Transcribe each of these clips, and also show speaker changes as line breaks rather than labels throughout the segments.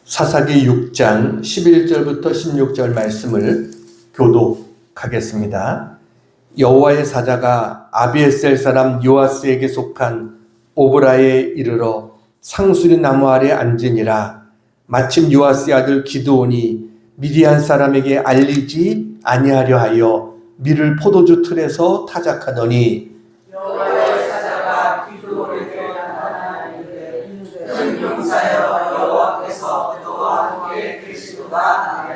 사사기 6장 11절부터 16절 말씀을 교독하겠습니다. 여호와의 사자가 아비에셀 사람 요아스에게 속한 오브라에 이르러 상수리 나무 아래 앉으니라. 마침 요아스의 아들 기드온이 미디안 사람에게 알리지 아니하려 하여 밀을 포도주 틀에서 타작하더니
여호와의 사자가 기드온에게 나타나는데 큰 용사여 여호와께서 너와 함께 계시도다.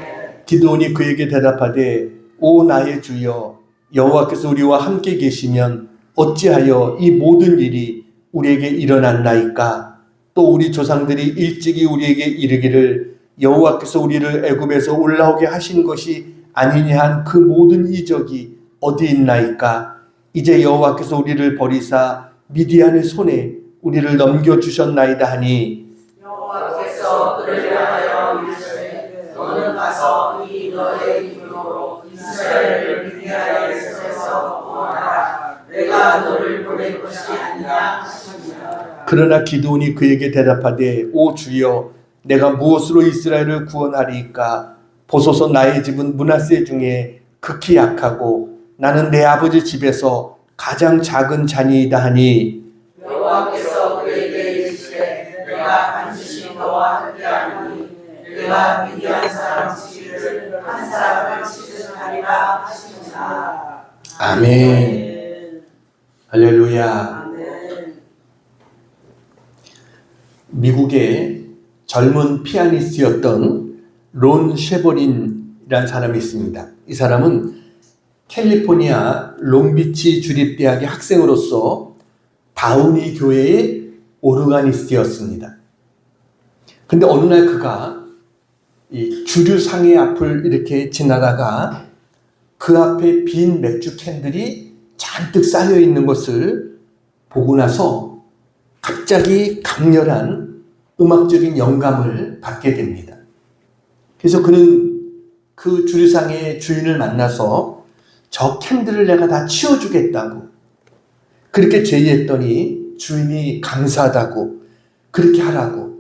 기드온이 그에게 대답하되 오 나의 주여 여호와께서 우리와 함께 계시면 어찌하여 이 모든 일이 우리에게 일어났나이까? 또 우리 조상들이 일찍이 우리에게 이르기를 여호와께서 우리를 애굽에서 올라오게 하신 것이 아니냐 한 그 모든 이적이 어디 있나이까? 이제 여호와께서 우리를 버리사 미디안의 손에 우리를 넘겨주셨나이다 하니
여호와께서 그를 향하여 이르시되 너는 가서 이 너의 힘으로 이스라엘을 미디안의 손에서 구원하라. 내가 너를 보낼 것이 아니냐 하시니라.
그러나 기드온이 그에게 대답하되 오 주여 내가 무엇으로 이스라엘을 구원하리이까? 보소서 나의 집은 므낫세 중에 극히 약하고 나는 내 아버지 집에서 가장 작은 자니이다 하니
여호와께서 그에게 이르시되 내가 반드시 너와 함께하노니 내가 미디안 사람 치기를 한 사람을 치듯 하리라 하시니라.
아멘. 할렐루야.
아멘.
미국의 젊은 피아니스트였던 론 쉐버린이라는 사람이 있습니다. 이 사람은 캘리포니아 롱비치 주립대학의 학생으로서 다우니 교회의 오르가니스트였습니다. 근데 어느 날 그가 이 주류상의 앞을 이렇게 지나다가 그 앞에 빈 맥주 캔들이 잔뜩 쌓여 있는 것을 보고 나서 갑자기 강렬한 음악적인 영감을 받게 됩니다. 그래서 그는 그 주류상의 주인을 만나서 저 캔들을 내가 다 치워주겠다고 그렇게 제의했더니 주인이 감사하다고 그렇게 하라고.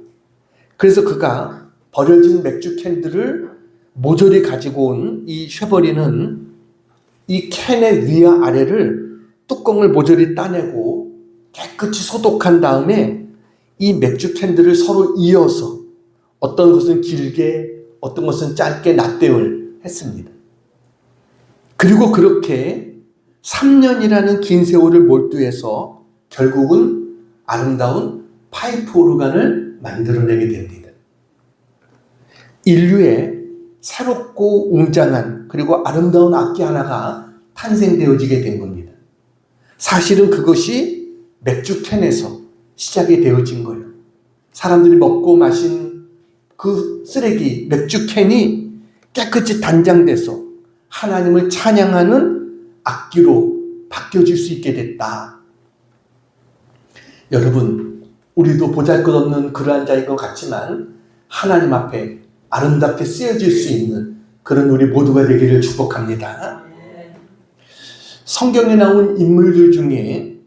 그래서 그가 버려진 맥주 캔들을 모조리 가지고 온 이 쉐버리는 이 캔의 위와 아래를 뚜껑을 모조리 따내고 깨끗이 소독한 다음에 이 맥주 캔들을 서로 이어서 어떤 것은 길게 어떤 것은 짧게 납땜을 했습니다. 그리고 그렇게 3년이라는 긴 세월을 몰두해서 결국은 아름다운 파이프 오르간을 만들어내게 됩니다. 인류의 새롭고 웅장한 그리고 아름다운 악기 하나가 탄생되어지게 된 겁니다. 사실은 그것이 맥주 캔에서 시작이 되어진 거예요. 사람들이 먹고 마신 그 쓰레기 맥주 캔이 깨끗이 단장돼서 하나님을 찬양하는 악기로 바뀌어질 수 있게 됐다. 여러분, 우리도 보잘것없는 그러한 자인 것 같지만 하나님 앞에 아름답게 쓰여질 수 있는 그런 우리 모두가 되기를 축복합니다. 성경에 나온 인물들 중에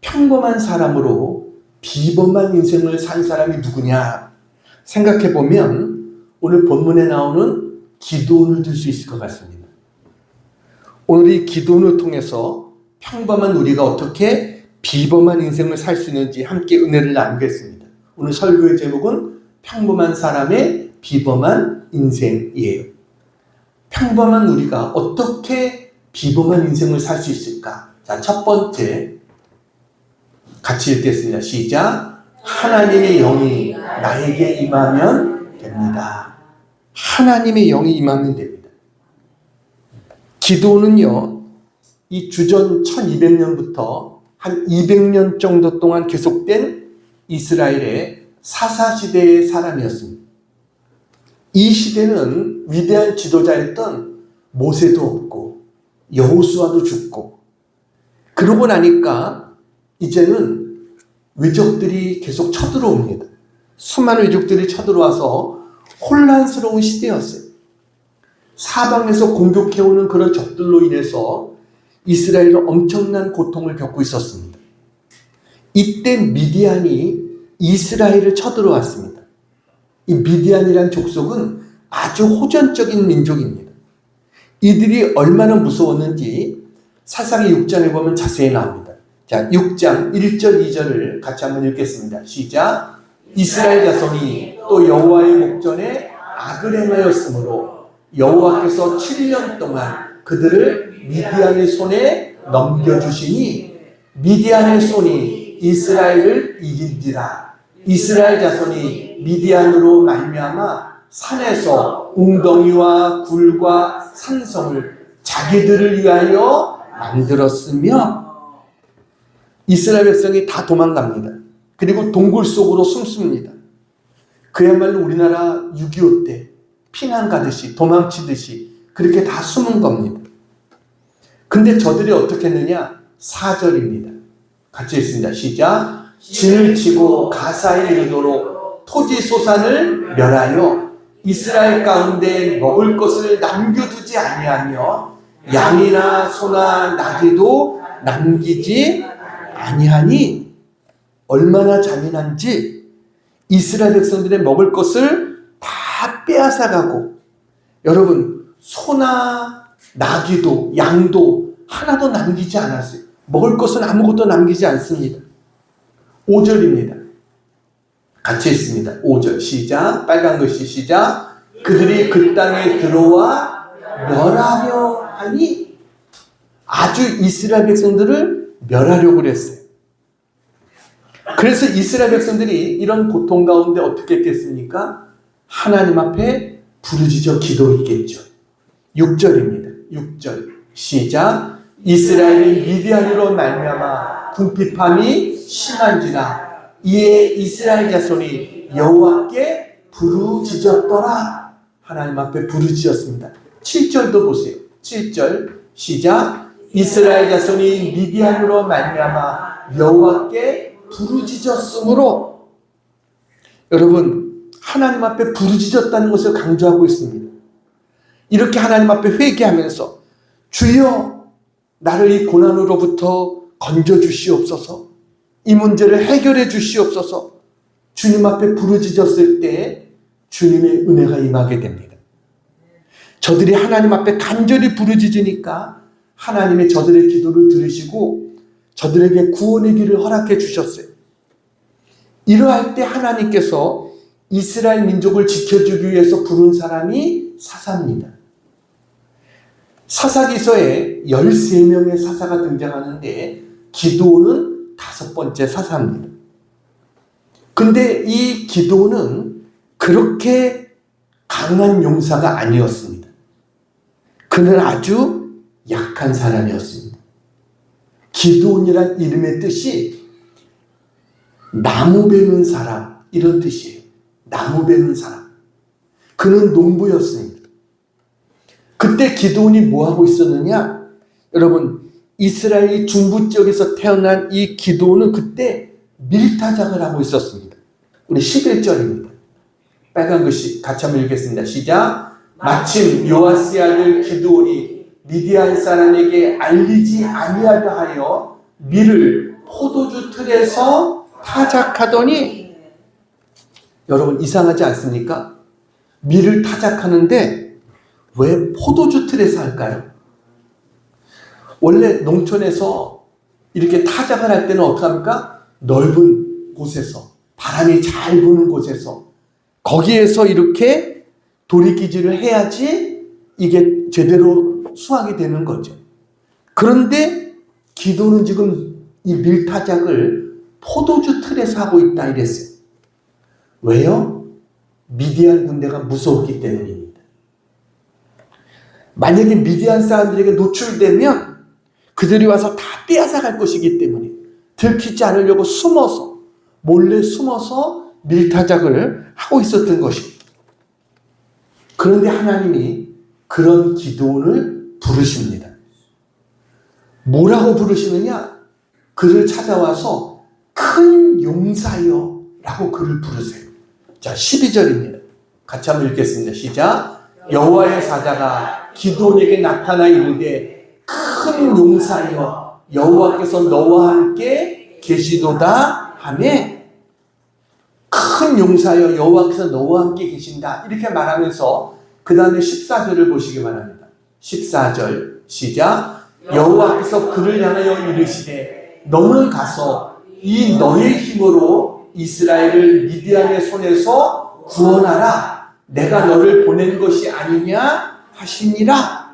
평범한 사람으로 비범한 인생을 산 사람이 누구냐 생각해보면 오늘 본문에 나오는 기드온을 들 수 있을 것 같습니다. 오늘 이 기드온을 통해서 평범한 우리가 어떻게 비범한 인생을 살 수 있는지 함께 은혜를 나누겠습니다. 오늘 설교의 제목은 평범한 사람의 비범한 인생이에요. 평범한 우리가 어떻게 비범한 인생을 살 수 있을까? 자, 첫 번째 같이 읽겠습니다. 시작. 하나님의 영이 나에게 임하면 됩니다. 하나님의 영이 임하면 됩니다. 기도는요, 이 주전 1200년부터 한 200년 정도 동안 계속된 이스라엘의 사사시대의 사람이었습니다. 이 시대는 위대한 지도자였던 모세도 없고 여호수아도 죽고 그러고 나니까 이제는 외적들이 계속 쳐들어옵니다. 수많은 외적들이 쳐들어와서 혼란스러운 시대였어요. 사방에서 공격해오는 그런 적들로 인해서 이스라엘은 엄청난 고통을 겪고 이때 미디안이 이스라엘을 쳐들어왔습니다. 이 미디안이란 족속은 아주 호전적인 민족입니다. 이들이 얼마나 무서웠는지 사사기 6장에 보면 자세히 나옵니다. 자, 6장 1절 2절을 같이 한번 읽겠습니다. 시작. 이스라엘 자손이 또 여호와의 목전에 악을 행하였으므로 여호와께서 7년 동안 그들을 미디안의 손에 넘겨주시니 미디안의 손이 이스라엘을 이긴지라. 이스라엘 자손이 미디안으로 말미암아 산에서 웅덩이와 굴과 산성을 자기들을 위하여 만들었으며 이스라엘 백성이 다 도망갑니다. 그리고 동굴 속으로 숨습니다. 그야말로 우리나라 6.25 때 피난 가듯이 도망치듯이 그렇게 다 숨은 겁니다. 근데 저들이 어떻게 했느냐? 4절입니다. 같이 읽습니다. 시작. 진을 치고 가사에 이르도록 토지 소산을 멸하여 이스라엘 가운데 먹을 것을 남겨두지 아니하며 양이나 소나 나귀도 남기지 아니하니 얼마나 잔인한지 이스라엘 백성들의 먹을 것을 다 빼앗아가고 여러분 소나 나귀도 양도 하나도 남기지 않았어요. 먹을 것은 아무것도 남기지 않습니다. 5절입니다. 같이 읽습니다. 5절 시작. 빨간 글씨 시작. 그들이 그 땅에 들어와 멸하려 하니 아주 이스라엘 백성들을 멸하려고 그랬어요. 그래서 이스라엘 백성들이 이런 고통 가운데 어떻게 했겠습니까? 하나님 앞에 부르짖어 기도했겠죠. 6절입니다. 6절 시작. 이스라엘이 미디안으로 말미암아 궁핍함이 심한지라 이에 이스라엘 자손이 여호와께 부르짖었더라. 하나님 앞에 부르짖었습니다. 7절도 보세요. 7절 시작. 이스라엘 자손이 미디안으로 말미암아 여호와께 부르짖었으므로 여러분 하나님 앞에 부르짖었다는 것을 강조하고 있습니다. 이렇게 하나님 앞에 회개하면서 주여 나를 이 고난으로부터 건져주시옵소서 이 문제를 해결해 주시옵소서 주님 앞에 부르짖었을 때 주님의 은혜가 임하게 됩니다. 저들이 하나님 앞에 간절히 부르짖으니까 하나님의 저들의 기도를 들으시고 저들에게 구원의 길을 허락해 주셨어요. 이러할 때 하나님께서 이스라엘 민족을 지켜주기 위해서 부른 사람이 사사입니다. 사사기서에 13명의 사사가 등장하는데 기드온은 5번째 사사입니다. 근데 이 기드온은 그렇게 강한 용사가 아니었습니다. 그는 아주 약한 사람이었습니다. 기드온이란 이름의 뜻이 나무 베는 사람 이런 뜻이에요. 나무 베는 사람. 그는 농부였습니다. 그때 기드온이 뭐하고 있었느냐? 여러분 이스라엘 중부 지역에서 태어난 이 기드온은 그때 밀타작을 하고 있었습니다. 우리 11절입니다. 빨간 글씨 같이 한번 읽겠습니다. 시작. 마침 요아스의 아들 기드온이 미디안 사람에게 알리지 아니하려 하여 밀을 포도주 틀에서 타작하더니 여러분 이상하지 않습니까? 밀을 타작하는데 왜 포도주 틀에서 할까요? 원래 농촌에서 이렇게 타작을 할 때는 어떻게 합니까? 넓은 곳에서 바람이 잘 부는 곳에서 거기에서 이렇게 도리기질을 해야지 이게 제대로 수확이 되는 거죠. 그런데 기도는 지금 이 밀타작을 포도주 틀에서 하고 있다 이랬어요. 왜요? 미디안 군대가 무서웠기 때문입니다. 만약에 미디안 사람들에게 노출되면 그들이 와서 다 빼앗아갈 것이기 때문에 들키지 않으려고 숨어서 몰래 숨어서 밀타작을 하고 있었던 것입니다. 그런데 하나님이 그런 기드온을 부르십니다. 뭐라고 부르시느냐? 그를 찾아와서 큰 용사여 라고 그를 부르세요. 자, 12절입니다. 같이 한번 읽겠습니다. 시작. 여호와의 사자가 기드온에게 나타나 이르되 큰 용사여 여호와께서 너와 함께 계시도다 하매 큰 큰 용사여 여호와께서 너와 함께 계신다 이렇게 말하면서 그 다음에 14절을 보시기 바랍니다. 14절 시작. 여호와께서 그를 향하여 이르시되 너는 가서 이 너의 힘으로 이스라엘을 미디안의 손에서 구원하라. 내가 너를 보낸 것이 아니냐 하시니라.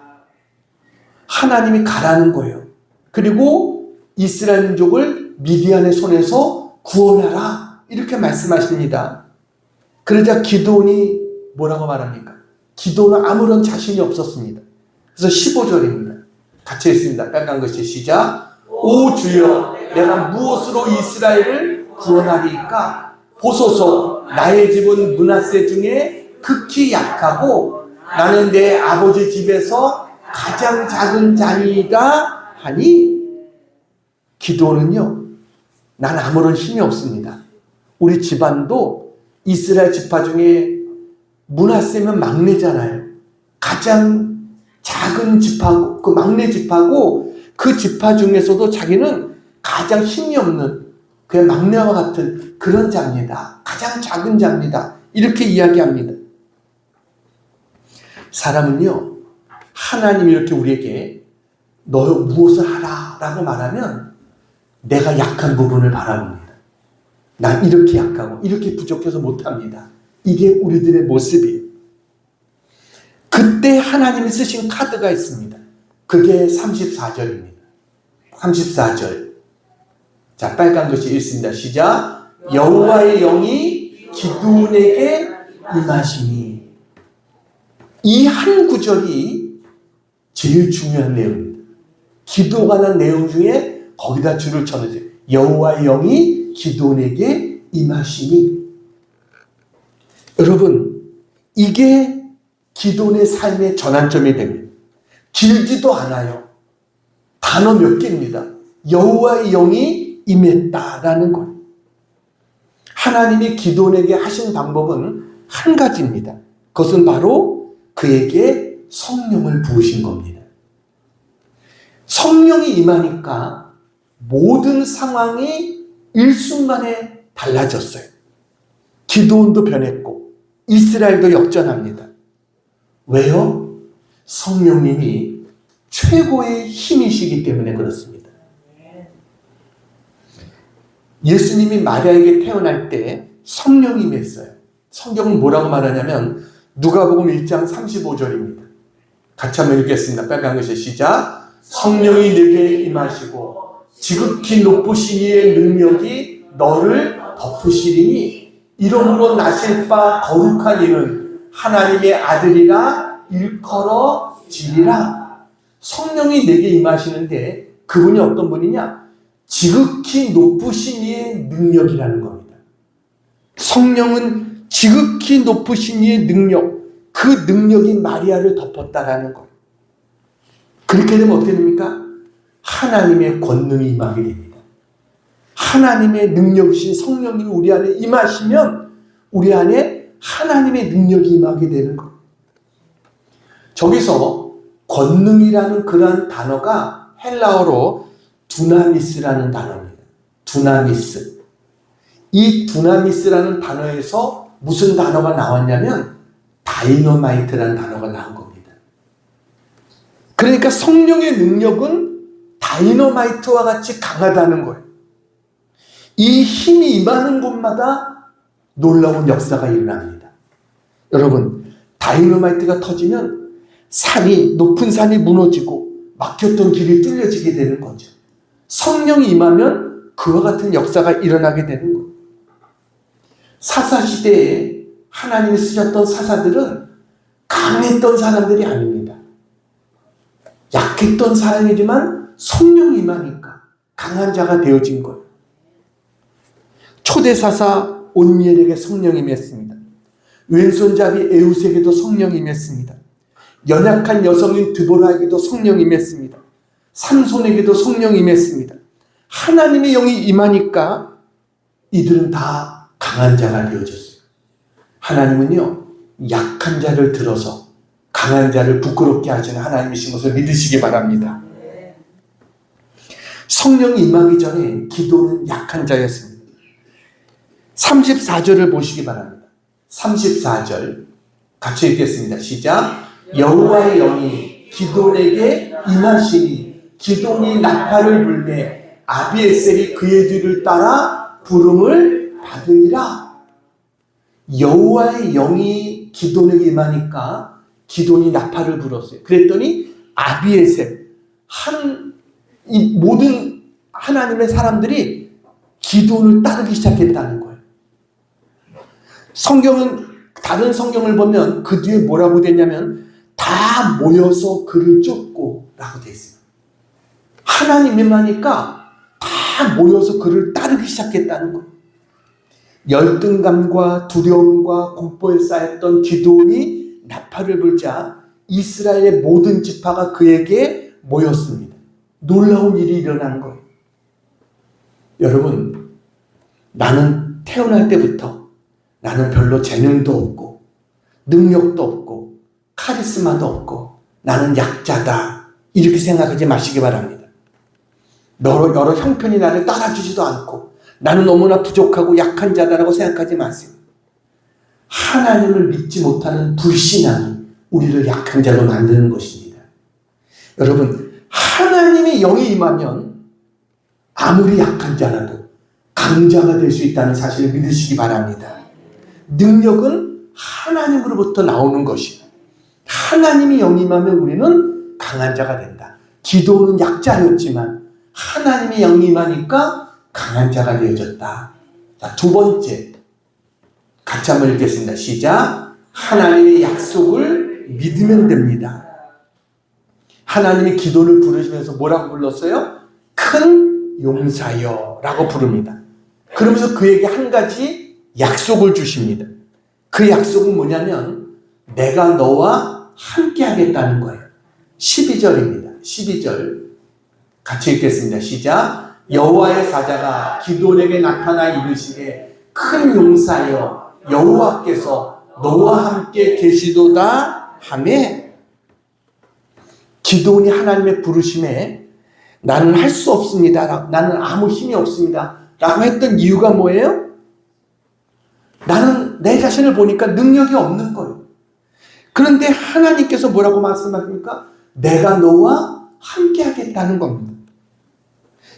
하나님이 가라는 거예요. 그리고 이스라엘 민족을 미디안의 손에서 구원하라 이렇게 말씀하십니다. 그러자 기드온이 뭐라고 말합니까? 기드온은 아무런 자신이 없었습니다. 그래서 15절입니다. 같이 읽습니다. 빨간 것이 시작. 오 주여 내가 무엇으로 이스라엘을 구원하리이까? 보소서 나의 집은 므낫세 중에 극히 약하고 나는 내 아버지 집에서 가장 작은 자니이다 하니 기드온은요 난 아무런 힘이 없습니다. 우리 집안도 이스라엘 지파 중에 므낫세면 막내잖아요. 가장 작은 지파고 그 막내 지파고 그 지파 중에서도 자기는 가장 힘이 없는 그 막내와 같은 그런 자입니다. 가장 작은 자입니다. 이렇게 이야기합니다. 사람은요 하나님이 이렇게 우리에게 너 무엇을 하라 라고 말하면 내가 약한 부분을 바라봅니다. 난 이렇게 약하고 이렇게 부족해서 못합니다. 이게 우리들의 모습이에요. 그때 하나님이 쓰신 카드가 있습니다. 그게 34절입니다. 34절. 자, 빨간 것이 있습니다. 시작. 여호와의 영이 기드온에게 임하시니. 이 한 구절이 제일 중요한 내용입니다. 기도가 난 내용 중에 거기다 줄을 쳐놓으세요. 여호와의 영이 기드온에게 임하시니. 여러분, 이게 기드온의 삶의 전환점이 됩니다. 길지도 않아요. 단어 몇 개입니다. 여호와의 영이 임했다라는 것. 하나님이 기드온에게 하신 방법은 한 가지입니다. 그것은 바로 그에게 성령을 부으신 겁니다. 성령이 임하니까 모든 상황이 일순간에 달라졌어요. 기드온도 변했고 이스라엘도 역전합니다. 왜요? 성령님이 최고의 힘이시기 때문에 그렇습니다. 예수님이 마리아에게 태어날 때 성령이 임했어요. 성경은 뭐라고 말하냐면 누가복음 1장 35절입니다. 같이 한번 읽겠습니다. 빨간 것이 시작. 성령이 내게 임하시고 지극히 높으신 이의 능력이 너를 덮으시리니 이러므로 나실 바 거룩한 이는 하나님의 아들이라 일컬어지리라. 성령이 내게 임하시는데 그분이 어떤 분이냐? 지극히 높으신 이의 능력이라는 겁니다. 성령은 지극히 높으신 이의 능력, 그 능력이 마리아를 덮었다라는 것. 그렇게 되면 어떻게 됩니까? 하나님의 권능이 임하게 됩니다. 하나님의 능력이신 성령님이 우리 안에 임하시면 우리 안에 하나님의 능력이 임하게 되는 것. 저기서 권능이라는 그러한 단어가 헬라어로 두나미스라는 단어입니다. 두나미스. 이 두나미스라는 단어에서 무슨 단어가 나왔냐면 다이너마이트라는 단어가 나온 겁니다. 그러니까 성령의 능력은 다이너마이트와 같이 강하다는 거예요. 이 힘이 임하는 곳마다 놀라운 역사가 일어납니다. 여러분, 다이너마이트가 터지면 높은 산이 무너지고 막혔던 길이 뚫려지게 되는 거죠. 성령이 임하면 그와 같은 역사가 일어나게 되는 거예요. 사사시대에 하나님이 쓰셨던 사사들은 강했던 사람들이 아닙니다. 약했던 사람이지만 성령이 임하니까 강한 자가 되어진 거예요. 초대사사 온니엘에게 성령이 임했습니다. 왼손잡이 에웃에게도 성령이 임했습니다. 연약한 여성인 드보라에게도 성령이 임했습니다. 삼손에게도 성령이 임했습니다. 하나님의 영이 임하니까 이들은 다 강한 자가 되어졌어요. 하나님은요, 약한 자를 들어서 강한 자를 부끄럽게 하시는 하나님이신 것을 믿으시기 바랍니다. 성령이 임하기 전에 기도는 약한 자였습니다. 34절을 보시기 바랍니다. 34절 같이 읽겠습니다. 시작. 여호와의 영이 기돈에게 임하시니 기돈이 나팔을 불매 아비에셀이 그의 뒤를 따라 부름을 받으니라. 여호와의 영이 기돈에게 임하니까 기돈이 나팔을 불었어요. 그랬더니 아비에셀 이 모든 하나님의 사람들이 기돈을 따르기 시작했다는 거예요. 다른 성경을 보면 그 뒤에 뭐라고 되냐면 다 모여서 그를 쫓고 라고 되어 있어요. 하나님 임하니까 다 모여서 그를 따르기 시작했다는 거예요. 열등감과 두려움과 공포에 쌓였던 기도원이 나팔을 불자 이스라엘의 모든 지파가 그에게 모였습니다. 놀라운 일이 일어난 거예요. 여러분, 나는 태어날 때부터 나는 별로 재능도 없고 능력도 없고 카리스마도 없고 나는 약자다 이렇게 생각하지 마시기 바랍니다. 여러 형편이 나를 따라주지도 않고 나는 너무나 부족하고 약한 자다라고 생각하지 마세요. 하나님을 믿지 못하는 불신앙이 우리를 약한 자로 만드는 것입니다. 여러분, 하나님의 영이 임하면 아무리 약한 자라도 강자가 될 수 있다는 사실을 믿으시기 바랍니다. 능력은 하나님으로부터 나오는 것이고 하나님이 영이 임하면 우리는 강한 자가 된다. 기도는 약자였지만 하나님이 영이 임하니까 강한 자가 되어졌다. 자, 두 번째 같이 한번 읽겠습니다. 시작. 하나님의 약속을 믿으면 됩니다. 하나님이 기도를 부르시면서 뭐라고 불렀어요? 큰 용사여 라고 부릅니다. 그러면서 그에게 한 가지 약속을 주십니다. 그 약속은 뭐냐면 내가 너와 함께 하겠다는 거예요. 12절입니다. 12절 같이 읽겠습니다. 시작. 여호와의 사자가 기돈에게 나타나 이르시되 큰 용사여 여호와께서 너와 함께 계시도다 하매 기돈이 하나님의 부르심에 나는 할 수 없습니다. 나는 아무 힘이 없습니다. 라고 했던 이유가 뭐예요? 나는 내 자신을 보니까 능력이 없는 거예요. 그런데 하나님께서 뭐라고 말씀하십니까? 내가 너와 함께 하겠다는 겁니다.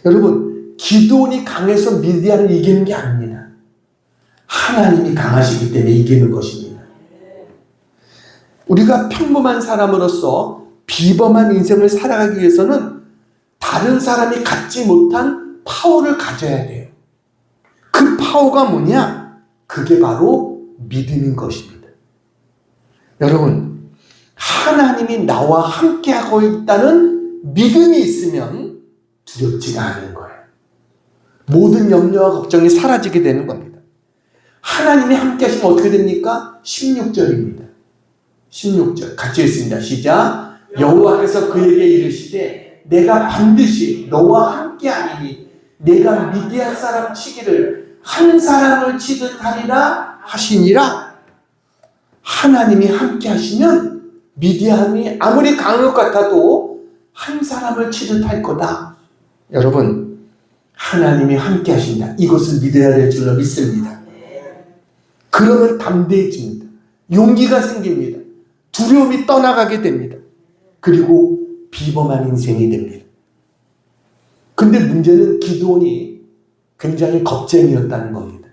여러분, 기도원이 강해서 미디안을 이기는 게 아닙니다. 하나님이 강하시기 때문에 이기는 것입니다. 우리가 평범한 사람으로서 비범한 인생을 살아가기 위해서는 다른 사람이 갖지 못한 파워를 가져야 돼요. 그 파워가 뭐냐? 그게 바로 믿음인 것입니다. 여러분, 하나님이 나와 함께하고 있다는 믿음이 있으면 두렵지가 않은 거예요. 모든 염려와 걱정이 사라지게 되는 겁니다. 하나님이 함께하시면 어떻게 됩니까? 16절입니다. 16절 같이 읽습니다. 시작. 여호와께서 그에게 이르시되 내가 반드시 너와 함께하리니 내가 미디안 사람 치기를 한 사람을 치듯 하리라 하시니라. 하나님이 함께 하시면 미디안이 아무리 강한 것 같아도 한 사람을 치듯 할 거다. 여러분, 하나님이 함께 하신다. 이것을 믿어야 될 줄로 믿습니다. 그러면 담대해집니다. 용기가 생깁니다. 두려움이 떠나가게 됩니다. 그리고 비범한 인생이 됩니다. 근데 문제는 기도원이 굉장히 겁쟁이였다는 겁니다.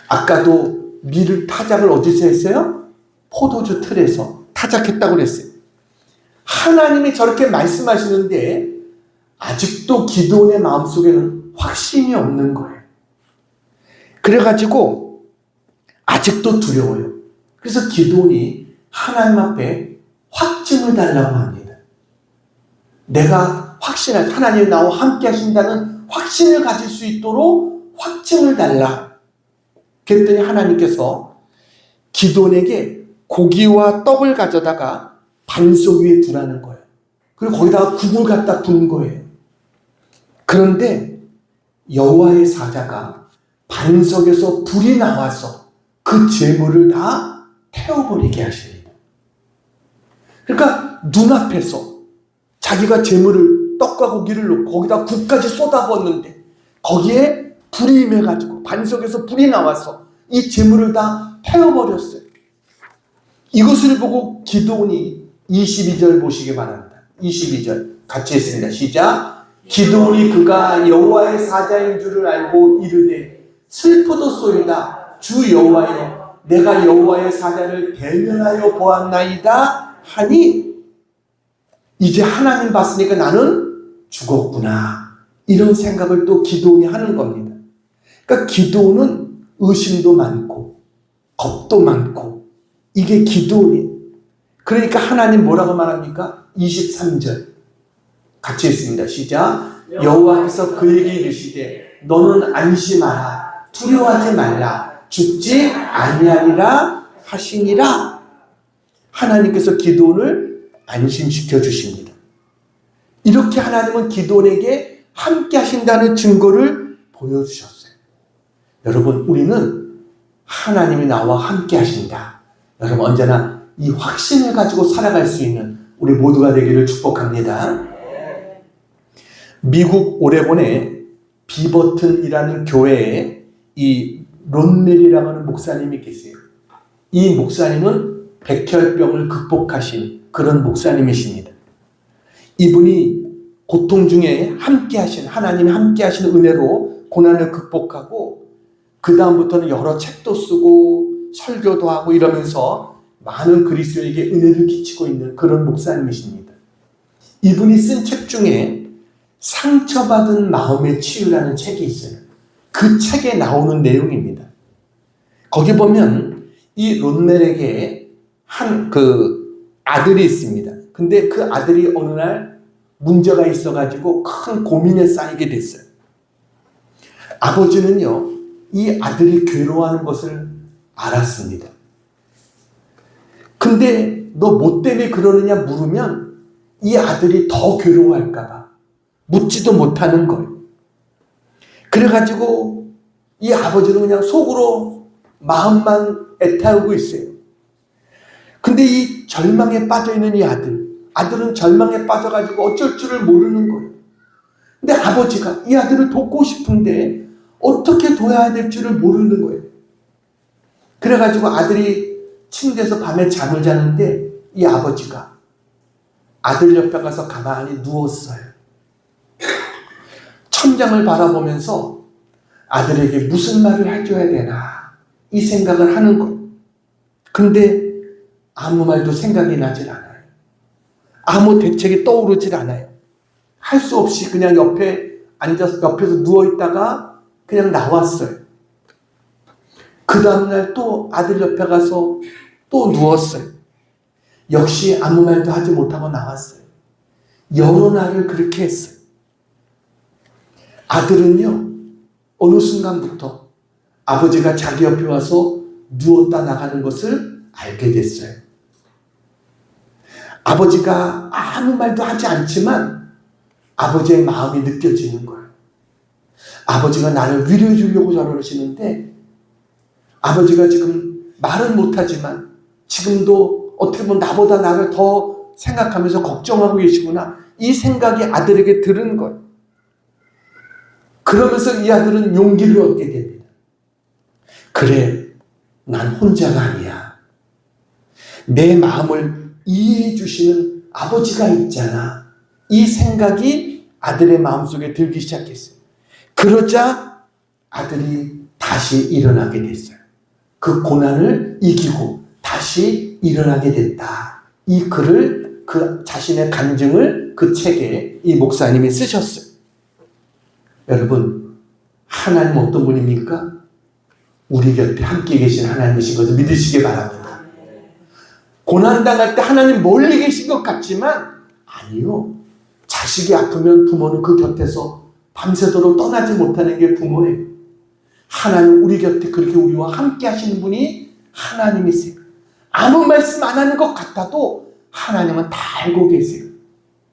아까도 밀을 타작을 어디서 했어요? 포도주 틀에서 타작했다고 그랬어요. 하나님이 저렇게 말씀하시는데 아직도 기도원의 마음속에는 확신이 없는 거예요. 그래가지고 아직도 두려워요. 그래서 기도원이 하나님 앞에 확증을 달라고 합니다. 내가 하나님이 나와 함께 하신다는 확신을 가질 수 있도록 확증을 달라. 그랬더니 하나님께서 기돈에게 고기와 떡을 가져다가 반석 위에 두라는 거예요. 그리고 거기다가 국을 갖다 붓는 거예요. 그런데 여호와의 사자가 반석에서 불이 나와서 그 재물을 다 태워버리게 하십니다. 그러니까 눈앞에서 자기가 재물을 떡과 고기를 넣고 거기다 국까지 쏟아부었는데 거기에 불이 임해가지고 반석에서 불이 나와서 이 재물을 다 태워버렸어요. 이것을 보고 기드온이 22절 보시기 바랍니다. 22절 같이 했습니다. 시작. 기드온이 그가 여호와의 사자인 줄을 알고 이르되 슬프도소이다. 주 여호와여, 내가 여호와의 사자를 대면하여 보았나이다 하니, 이제 하나님 봤으니까 나는 죽었구나, 이런 생각을 또 기드온이 하는 겁니다. 그러니까 기드온은 의심도 많고 겁도 많고, 이게 기드온이에요. 그러니까 하나님 뭐라고 말합니까? 23절 같이 했습니다. 시작. 여호와께서 그에게 이르시되 너는 안심하라, 두려워하지 말라, 죽지 아니하리라 하시니라. 하나님께서 기드온을 안심시켜 주십니다. 이렇게 하나님은 기드온에게 함께 하신다는 증거를 보여주셨어요. 여러분, 우리는 하나님이 나와 함께 하신다, 여러분 언제나 이 확신을 가지고 살아갈 수 있는 우리 모두가 되기를 축복합니다. 미국 오레곤의 비버튼이라는 교회에 이 론멜이라고 하는 목사님이 계세요. 이 목사님은 백혈병을 극복하신 그런 목사님이십니다. 이분이 고통 중에 함께 하신, 하나님이 함께 하신 은혜로 고난을 극복하고, 그 다음부터는 여러 책도 쓰고 설교도 하고 이러면서 많은 그리스도에게 은혜를 끼치고 있는 그런 목사님이십니다. 이분이 쓴 책 중에 상처받은 마음의 치유라는 책이 있어요. 그 책에 나오는 내용입니다. 거기 보면 이 론멜에게 한 아들이 있습니다. 근데 그 아들이 어느 날 문제가 있어가지고 큰 고민에 쌓이게 됐어요. 아버지는요, 이 아들이 괴로워하는 것을 알았습니다. 근데 너 뭐 때문에 그러느냐 물으면 이 아들이 더 괴로워할까봐 묻지도 못하는 거예요. 그래가지고 이 아버지는 그냥 속으로 마음만 애타우고 있어요. 근데 이 절망에 빠져있는 이 아들은 절망에 빠져가지고 어쩔 줄을 모르는 거예요. 근데 아버지가 이 아들을 돕고 싶은데 어떻게 둬야 될 줄을 모르는 거예요. 그래가지고 아들이 침대에서 밤에 잠을 자는데 이 아버지가 아들 옆에 가서 가만히 누웠어요. 천장을 바라보면서 아들에게 무슨 말을 해줘야 되나 이 생각을 하는 거예요. 근데 아무 말도 생각이 나질 않아요. 아무 대책이 떠오르질 않아요. 할 수 없이 그냥 옆에서 누워있다가 그냥 나왔어요. 그 다음날 또 아들 옆에 가서 또 누웠어요. 역시 아무 말도 하지 못하고 나왔어요. 여러 날을 그렇게 했어요. 아들은요, 어느 순간부터 아버지가 자기 옆에 와서 누웠다 나가는 것을 알게 됐어요. 아버지가 아무 말도 하지 않지만 아버지의 마음이 느껴지는 거예요. 아버지가 나를 위로해 주려고 저러시는데, 아버지가 지금 말은 못하지만 지금도 어떻게 보면 나보다 나를 더 생각하면서 걱정하고 계시구나, 이 생각이 아들에게 들은 거예요. 그러면서 이 아들은 용기를 얻게 됩니다. 그래, 난 혼자가 아니야. 내 마음을 이해해 주시는 아버지가 있잖아. 이 생각이 아들의 마음속에 들기 시작했어요. 그러자 아들이 다시 일어나게 됐어요. 그 고난을 이기고 다시 일어나게 됐다. 이 글을, 그 자신의 간증을 그 책에 이 목사님이 쓰셨어요. 여러분, 하나님 어떤 분입니까? 우리 곁에 함께 계신 하나님이신 것을 믿으시기 바랍니다. 고난당할 때 하나님 멀리 계신 것 같지만 아니요. 자식이 아프면 부모는 그 곁에서 밤새도록 떠나지 못하는 게 부모예요. 하나님 우리 곁에 그렇게 우리와 함께 하시는 분이 하나님이세요. 아무 말씀 안 하는 것 같아도 하나님은 다 알고 계세요.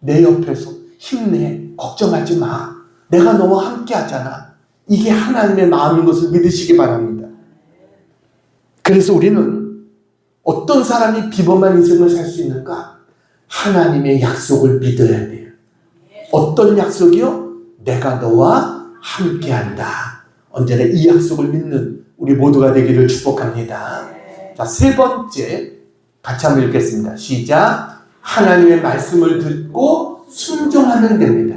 내 옆에서 힘내, 걱정하지 마, 내가 너와 함께 하잖아. 이게 하나님의 마음인 것을 믿으시기 바랍니다. 그래서 우리는 어떤 사람이 비범한 인생을 살 수 있는가? 하나님의 약속을 믿어야 돼요. 어떤 약속이요? 내가 너와 함께한다. 언제나 이 약속을 믿는 우리 모두가 되기를 축복합니다. 자, 세 번째 같이 한번 읽겠습니다. 시작. 하나님의 말씀을 듣고 순종하면 됩니다.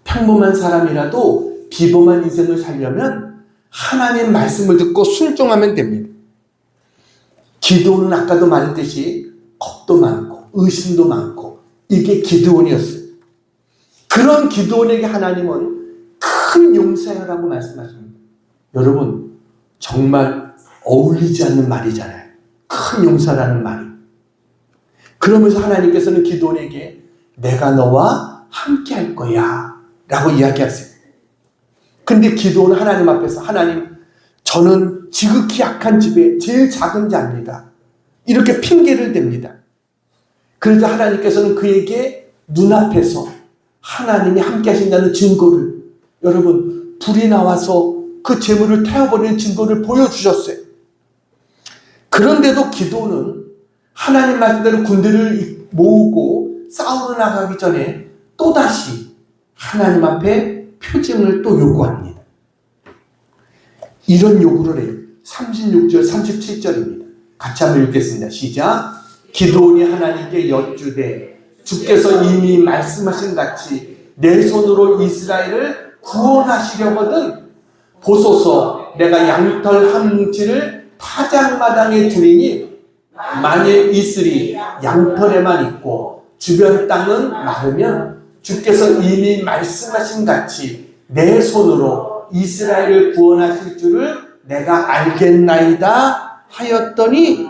평범한 사람이라도 비범한 인생을 살려면 하나님의 말씀을 듣고 순종하면 됩니다. 기도는 아까도 말했듯이 겁도 많고 의심도 많고 이게 기드온이었어요. 그런 기드온에게 하나님은 큰 용서하라고 말씀하십니다. 여러분 정말 어울리지 않는 말이잖아요. 큰 용서라는 말이. 그러면서 하나님께서는 기드온에게 내가 너와 함께 할 거야 라고 이야기하세요. 근데 기드온은 하나님 앞에서 하나님 저는 지극히 약한 집에 제일 작은 자입니다. 이렇게 핑계를 댑니다. 그래서 하나님께서는 그에게 눈앞에서 하나님이 함께 하신다는 증거를, 여러분 불이 나와서 그 재물을 태워버리는 증거를 보여주셨어요. 그런데도 기도는 하나님 말씀대로 군대를 모으고 싸우러 나가기 전에 또다시 하나님 앞에 표징을 또 요구합니다. 이런 요구를 해요. 36절 37절입니다. 같이 한번 읽겠습니다. 시작. 기드온이 하나님께 여쭈되 주께서 이미 말씀하신 같이 내 손으로 이스라엘을 구원하시려거든 보소서 내가 양털 한 뭉치를 타작마당에 두리니 만일 이슬이 양털에만 있고 주변 땅은 마르면 주께서 이미 말씀하신 같이 내 손으로 이스라엘을 구원하실 줄을 내가 알겠나이다 하였더니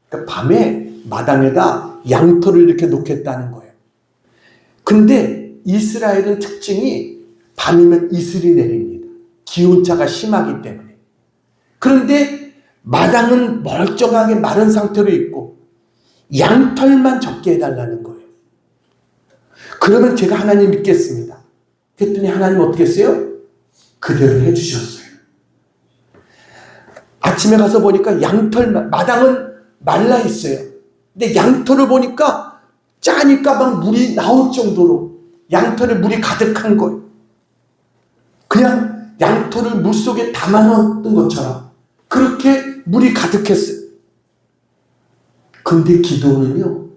그 밤에 마당에다 양털을 이렇게 놓겠다는 거예요. 근데 이스라엘은 특징이 밤이면 이슬이 내립니다. 기온차가 심하기 때문에. 그런데 마당은 멀쩡하게 마른 상태로 있고 양털만 적게 해달라는 거예요. 그러면 제가 하나님 믿겠습니다. 그랬더니 하나님 어떻게 했어요? 그대로 해주셨어요. 아침에 가서 보니까 양털만, 마당은 말라 있어요. 근데 양털을 보니까 짜니까 막 물이 나올 정도로 양털에 물이 가득한 거예요. 그냥 양털을 물속에 담아놓았던 것처럼 그렇게 물이 가득했어요. 근데 기도는요,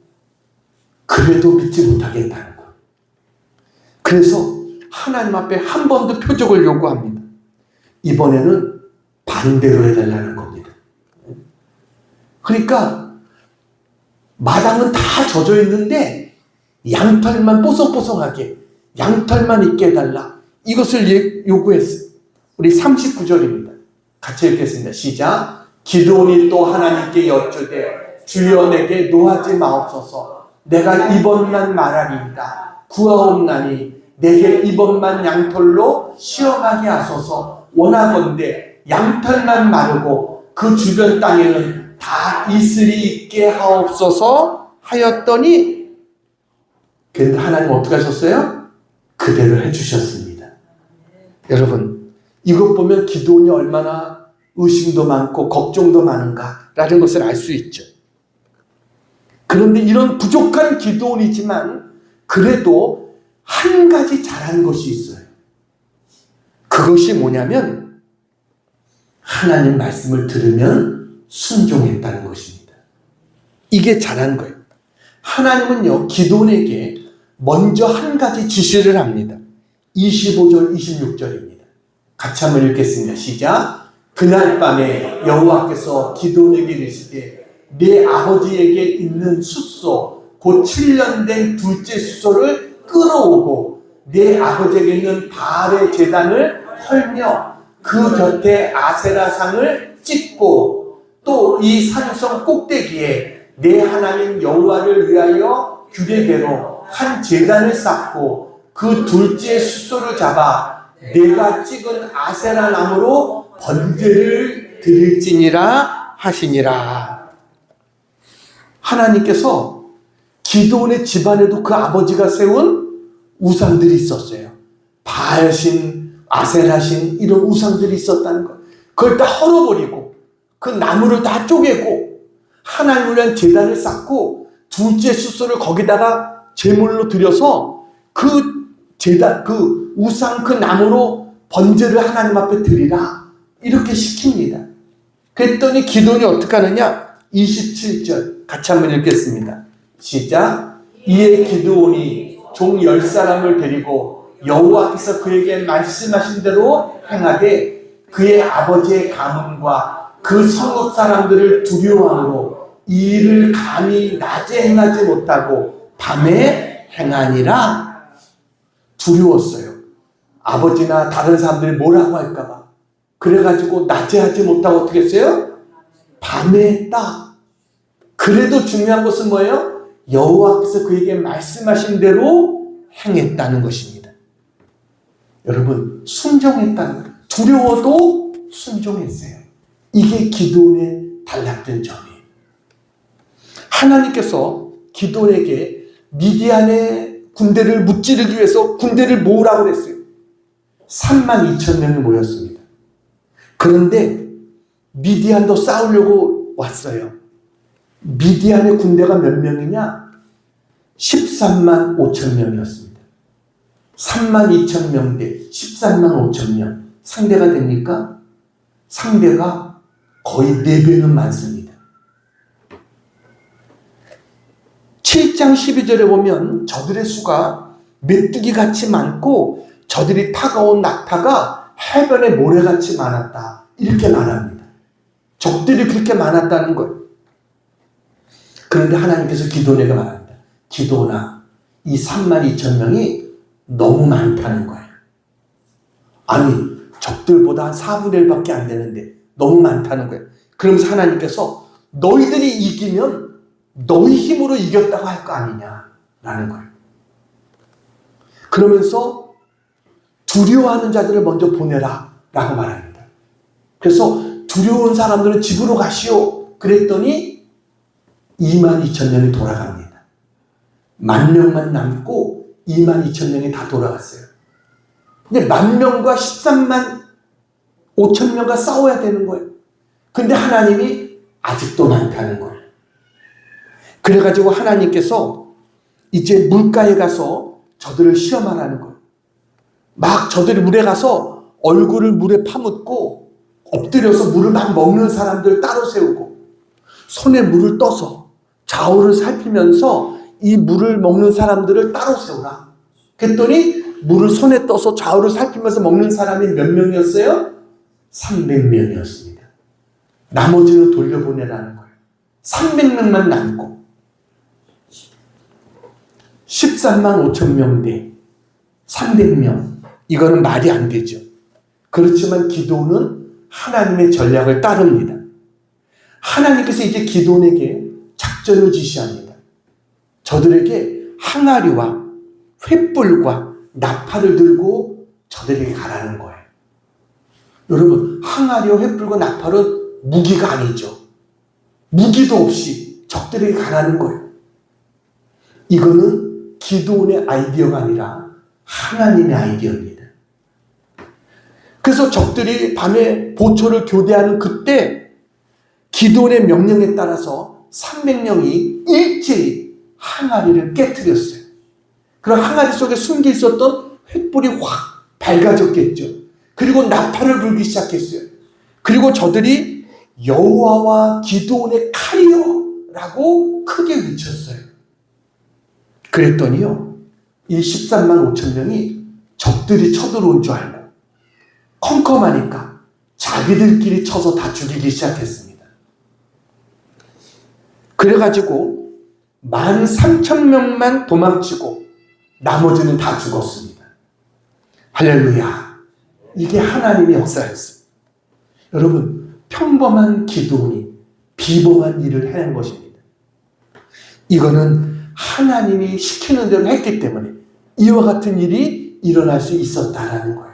그래도 믿지 못하겠다는 거예요. 그래서 하나님 앞에 한 번 더 표적을 요구합니다. 이번에는 반대로 해달라는 겁니다. 그러니까 마당은 다 젖어 있는데 양털만 뽀송뽀송하게 양털만 있게 해달라. 이것을 요구했어요. 우리 39절입니다. 같이 읽겠습니다. 시작. 기드온이 또 하나님께 여쭈되 주여 내게 노하지 마옵소서. 내가 이번만 말하리이다. 구하옵나니 내게 이번만 양털로 시험하게 하소서. 원하건대 양털만 마르고 그 주변 땅에는 다 이슬이 있게 하옵소서 하였더니, 그런데 하나님 어떻게 하셨어요? 그대로 해주셨습니다. 여러분 이것 보면 기드온이 얼마나 의심도 많고 걱정도 많은가라는 것을 알 수 있죠. 그런데 이런 부족한 기드온이지만 그래도 한 가지 잘한 것이 있어요. 그것이 뭐냐면 하나님 말씀을 들으면 순종했다는 것입니다. 이게 잘한 거예요. 하나님은요 기드온에게 먼저 한 가지 지시를 합니다. 25절 26절입니다. 같이 한번 읽겠습니다. 시작. 그날 밤에 여호와께서 기드온에게 이르시되 네 아버지에게 있는 숫소 곧 7년 된 둘째 숫소를 끌어오고 네 아버지에게 있는 바알의 제단을 헐며 그 곁에 아세라상을 찍고 또 이 산성 꼭대기에 내 하나님 여호와를 위하여 규례대로 한 제단을 쌓고 그 둘째 숫소를 잡아 내가 찍은 아세라 나무로 번제를 드릴지니라 하시니라. 하나님께서 기드온의 집안에도 그 아버지가 세운 우상들이 있었어요. 바알신, 아세라신 이런 우상들이 있었다는 것. 그걸 다 헐어버리고 그 나무를 다 쪼개고 하나님을 위한 제단을 쌓고 둘째 숫소를 거기다가 제물로 드려서 그 제단, 그 우상 그 나무로 번제를 하나님 앞에 드리라. 이렇게 시킵니다. 그랬더니 기도원이 어떻게 하느냐? 27절 같이 한번 읽겠습니다. 시작. 이에 기드온이 종 10사람을 데리고 여호와께서 그에게 말씀하신 대로 행하되 그의 아버지의 가문과 그 성읍 사람들을 두려워함으로 이 일을 감히 낮에 행하지 못하고 밤에 행하니라. 두려웠어요. 아버지나 다른 사람들이 뭐라고 할까봐. 그래가지고 낮에 하지 못하고 어떻게 했어요? 밤에 했다. 그래도 중요한 것은 뭐예요? 여호와께서 그에게 말씀하신 대로 행했다는 것입니다. 여러분, 순종했다는 거예요. 두려워도 순종했어요. 이게 기도원의 달랐던 점이에요. 하나님께서 기도원에게 미디안의 군대를 무찌르기 위해서 군대를 모으라고 그랬어요. 32,000명이 모였습니다. 그런데 미디안도 싸우려고 왔어요. 미디안의 군대가 몇 명이냐? 13만 5천 명이었습니다. 32,000명 대 13만 5천 명. 상대가 됩니까? 상대가 거의 4배는 많습니다. 7장 12절에 보면 저들의 수가 메뚜기 같이 많고 저들이 타가온 낙타가 해변의 모래같이 많았다. 이렇게 말합니다. 적들이 그렇게 많았다는 거예요. 그런데 하나님께서 기도원에게 말합니다. 기도원아, 이 32,000명이 너무 많다는 거예요. 아니, 적들보다 한 4분의 1밖에 안 되는데 너무 많다는 거예요. 그러면서 하나님께서 너희들이 이기면 너희 힘으로 이겼다고 할 거 아니냐라는 거예요. 그러면서 두려워하는 자들을 먼저 보내라 라고 말합니다. 그래서 두려운 사람들은 집으로 가시오. 그랬더니 22,000명이 돌아갑니다. 10,000명만 남고 22,000명이 다 돌아갔어요. 근데 10,000명과 13만 5천명과 싸워야 되는 거예요. 근데 하나님이 아직도 많다는 거예요. 그래가지고 하나님께서 이제 물가에 가서 저들을 시험하라는 거예요. 막 저들이 물에 가서 얼굴을 물에 파묻고 엎드려서 물을 막 먹는 사람들 따로 세우고 손에 물을 떠서 좌우를 살피면서 이 물을 먹는 사람들을 따로 세우라. 그랬더니 물을 손에 떠서 좌우를 살피면서 먹는 사람이 몇 명이었어요? 300명이었습니다. 나머지는 돌려보내라는 거예요. 300명만 남고 13만 5천 명 대 300명. 이거는 말이 안 되죠. 그렇지만 기도는 하나님의 전략을 따릅니다. 하나님께서 이제 기도원에게 작전을 지시합니다. 저들에게 항아리와 횃불과 나팔을 들고 저들에게 가라는 거예요. 여러분, 항아리와 횃불과 나팔은 무기가 아니죠. 무기도 없이 적들에게 가라는 거예요. 이거는 기도원의 아이디어가 아니라 하나님의 아이디어입니다. 그래서 적들이 밤에 보초를 교대하는 그때 기도원의 명령에 따라서 300명이 일제히 항아리를 깨트렸어요. 그럼 항아리 속에 숨겨 있었던 횃불이 확 밝아졌겠죠. 그리고 나팔을 불기 시작했어요. 그리고 저들이 여호와와 기도원의 칼이요 라고 크게 외쳤어요. 그랬더니요, 이 13만 5천 명이 적들이 쳐들어온 줄 알고 컴컴하니까 자기들끼리 쳐서 다 죽이기 시작했습니다. 그래가지고 13,000명만 도망치고 나머지는 다 죽었습니다. 할렐루야. 이게 하나님의 역사였습니다. 여러분, 평범한 기도원이 비범한 일을 해낸 것입니다. 이거는 하나님이 시키는 대로 했기 때문에 이와 같은 일이 일어날 수 있었다라는 거예요.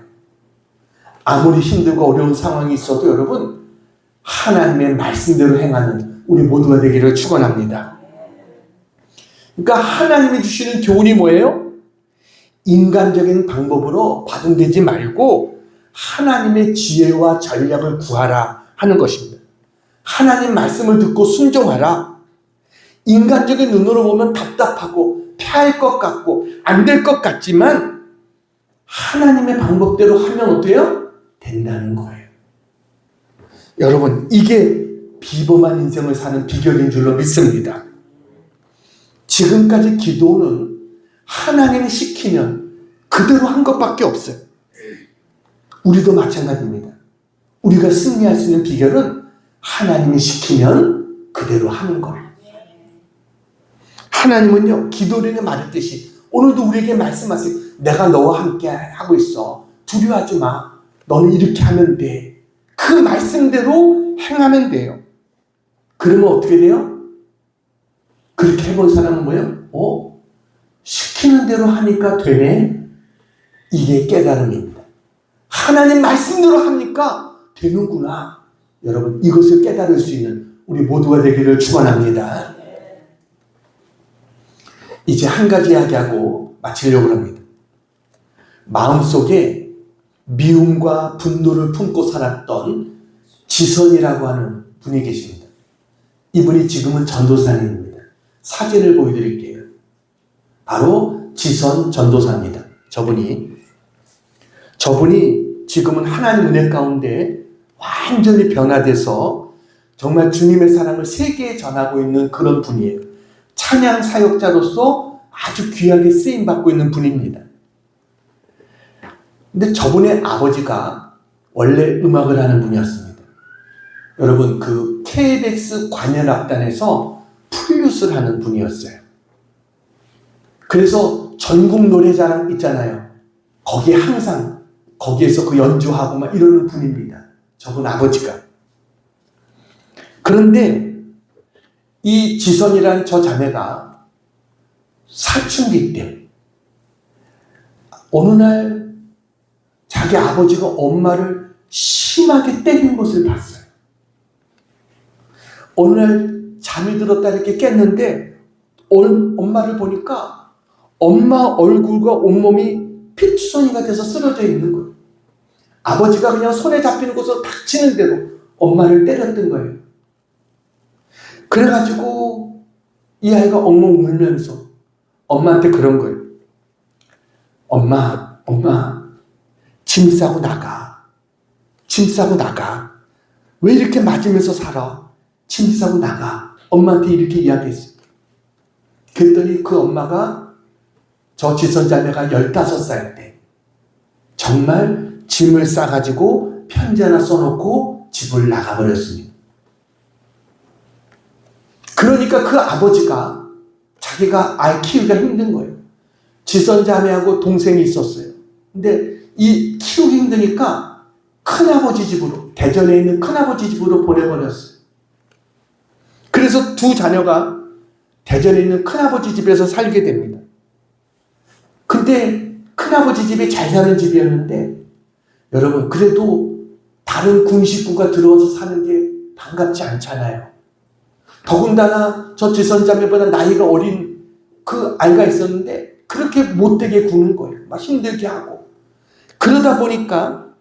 아무리 힘들고 어려운 상황이 있어도 여러분, 하나님의 말씀대로 행하는 우리 모두가 되기를 축원합니다. 그러니까 하나님이 주시는 교훈이 뭐예요? 인간적인 방법으로 받아들이지 말고 하나님의 지혜와 전략을 구하라 하는 것입니다. 하나님 말씀을 듣고 순종하라. 인간적인 눈으로 보면 답답하고 패할 것 같고 안 될 것 같지만 하나님의 방법대로 하면 어때요? 된다는 거예요. 여러분, 이게 비범한 인생을 사는 비결인 줄로 믿습니다. 지금까지 기도는 하나님이 시키면 그대로 한 것밖에 없어요. 우리도 마찬가지입니다. 우리가 승리할 수 있는 비결은 하나님이 시키면 그대로 하는 거예요. 하나님은요, 기도를 말했듯이 오늘도 우리에게 말씀하세요. 내가 너와 함께 하고 있어. 두려워하지 마. 너는 이렇게 하면 돼. 그 말씀대로 행하면 돼요. 그러면 어떻게 돼요? 그렇게 해본 사람은 뭐예요? 시키는 대로 하니까 되네. 이게 깨달음입니다. 하나님 말씀대로 하니까 되는구나. 여러분, 이것을 깨달을 수 있는 우리 모두가 되기를 축원합니다. 이제 한 가지 이야기하고 마치려고 합니다. 마음속에 미움과 분노를 품고 살았던 지선이라고 하는 분이 계십니다. 이분이 지금은 전도사님입니다. 사진을 보여드릴게요. 바로 지선 전도사입니다. 저분이 지금은 하나님 은혜 가운데 완전히 변화돼서 정말 주님의 사랑을 세계에 전하고 있는 그런 분이에요. 찬양 사역자로서 아주 귀하게 쓰임받고 있는 분입니다. 근데 저분의 아버지가 원래 음악을 하는 분이었습니다. 여러분, 그 KBS 관현악단에서 플룻을 하는 분이었어요. 그래서 전국 노래자랑 있잖아요. 거기에 항상 거기에서 그 연주하고 막 이러는 분입니다. 저분 아버지가. 그런데 이 지선이란 저 자매가 사춘기 때 어느 날 자기 아버지가 엄마를 심하게 때린 것을 봤어요. 어느 날 잠이 들었다 이렇게 깼는데 엄마를 보니까 엄마 얼굴과 온몸이 피투성이가 돼서 쓰러져 있는 거예요. 아버지가 그냥 손에 잡히는 곳으로 닥치는 대로 엄마를 때렸던 거예요. 그래가지고 이 아이가 엉엉 울면서 엄마한테 그런 거예요. 엄마, 짐 싸고 나가. 짐 싸고 나가. 왜 이렇게 맞으면서 살아? 짐 싸고 나가. 엄마한테 이렇게 이야기했어요. 그랬더니 그 엄마가 저 지선자매가 15살 때 정말 짐을 싸가지고 편지 하나 써놓고 집을 나가버렸습니다. 그러니까 그 아버지가 자기가 아이 키우기가 힘든 거예요. 지선자매하고 동생이 있었어요. 근데 이 키우기 힘드니까 큰아버지 집으로, 대전에 있는 큰아버지 집으로 보내버렸어요. 그래서 두 자녀가 대전에 있는 큰아버지 집에서 살게 됩니다. 근데 큰아버지 집이 잘 사는 집이었는데 여러분, 그래도 다른 군 식구가 들어와서 사는 게 반갑지 않잖아요. 더군다나 저 지선자매보다 나이가 어린 그 아이가 있었는데 그렇게 못되게 구는 거예요. 막 힘들게 하고. 그러다 보니까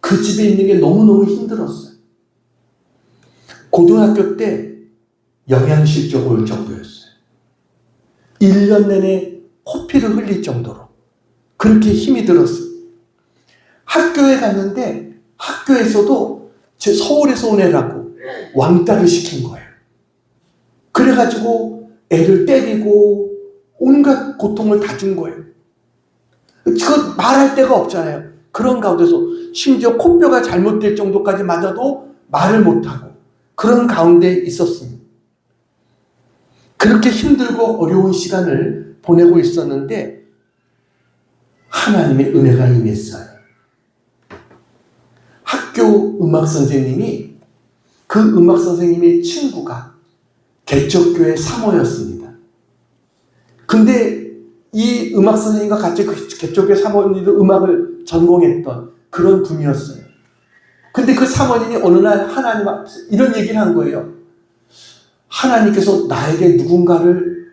그 집에 있는 게 너무너무 힘들었어요. 고등학교 때 영양실조 올 정도였어요. 1년 내내 코피를 흘릴 정도로 그렇게 힘이 들었어요. 학교에 갔는데 학교에서도 제 서울에서 온 애라고 왕따를 시킨 거예요. 그래가지고 애를 때리고 온갖 고통을 다 준 거예요. 그거 말할 데가 없잖아요. 그런 가운데서 심지어 코뼈가 잘못될 정도까지 맞아도 말을 못하고 그런 가운데 있었습니다. 그렇게 힘들고 어려운 시간을 보내고 있었는데 하나님의 은혜가 임했어요. 학교 음악 선생님이 그 음악 선생님의 친구가 개척교회 사모였습니다. 근데 이 음악 선생님과 같이 그 개척교회 사모님도 음악을 전공했던 그런 분이었어요. 근데 그 사모님이 어느 날 하나님 앞에 이런 얘기를 한 거예요. 하나님께서 나에게 누군가를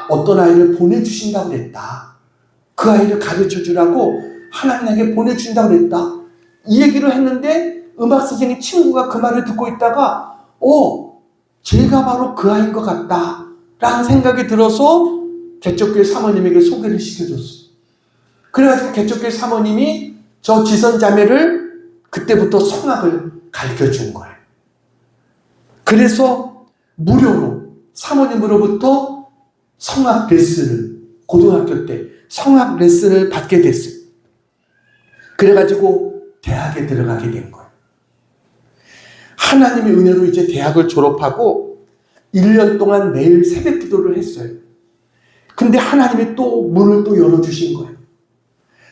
어떤 아이를 보내주신다고 그랬다. 그 아이를 가르쳐 주라고 하나님에게 보내주신다고 그랬다. 이 얘기를 했는데 음악 선생님 친구가 그 말을 듣고 있다가 제가 바로 그 아이인 것 같다 라는 생각이 들어서 개척교회 사모님에게 소개를 시켜줬어요. 그래가지고 개척교회 사모님이 저 지선자매를 그때부터 성악을 가르쳐 준 거예요. 그래서 무료로 사모님으로부터 성악 레슨을 고등학교 때 성악 레슨을 받게 됐어요. 그래가지고 대학에 들어가게 된 거예요. 하나님의 은혜로 이제 대학을 졸업하고 1년 동안 매일 새벽 기도를 했어요. 근데 하나님이 또 문을 또 열어주신 거예요.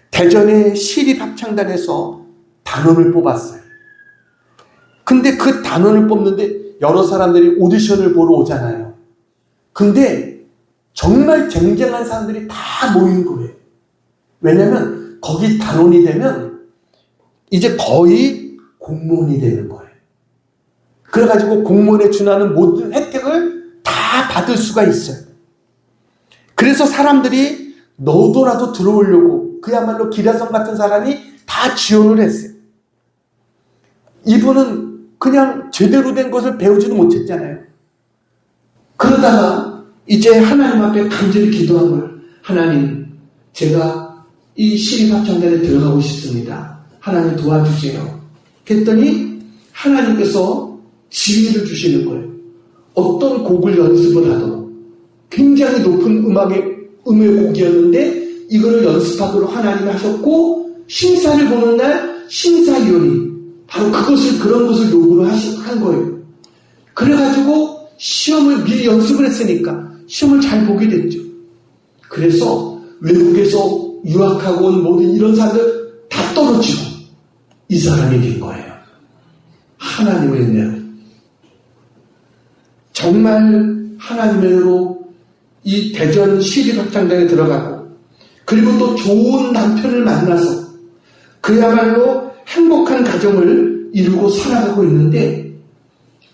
대전의 시립합창단에서 단원을 뽑았어요. 근데 그 단원을 뽑는데 여러 사람들이 오디션을 보러 오잖아요. 근데 정말 쟁쟁한 사람들이 다 모인 거예요. 왜냐면 거기 단원이 되면 이제 거의 공무원이 되는 거예요. 그래가지고 공무원에 준하는 모든 혜택을 다 받을 수가 있어요. 그래서 사람들이 너도나도 들어오려고 그야말로 기라성 같은 사람이 다 지원을 했어요. 이분은 그냥 제대로 된 것을 배우지도 못했잖아요. 그러다가 이제 하나님 앞에 간절히 기도한 걸, 하나님, 제가 이 시립합창단에 들어가고 싶습니다. 하나님 도와주세요. 그랬더니 하나님께서 지휘를 주시는 거예요. 어떤 곡을 연습을 하도록. 굉장히 높은 음의 곡이었는데 이거를 연습하도록 하나님이 하셨고, 심사를 보는 날 심사위원이 바로 그런 것을 요구를 한 거예요. 그래가지고 시험을 미리 연습을 했으니까 시험을 잘 보게 됐죠. 그래서 외국에서 유학하고 온 모든 이런 사람들 다 떨어지고 이 사람이 된 거예요. 하나님의 은혜로. 정말 하나님의 은혜로 이 대전 시립합창단에 들어가고, 그리고 또 좋은 남편을 만나서 그야말로 행복한 가정을 이루고 살아가고 있는데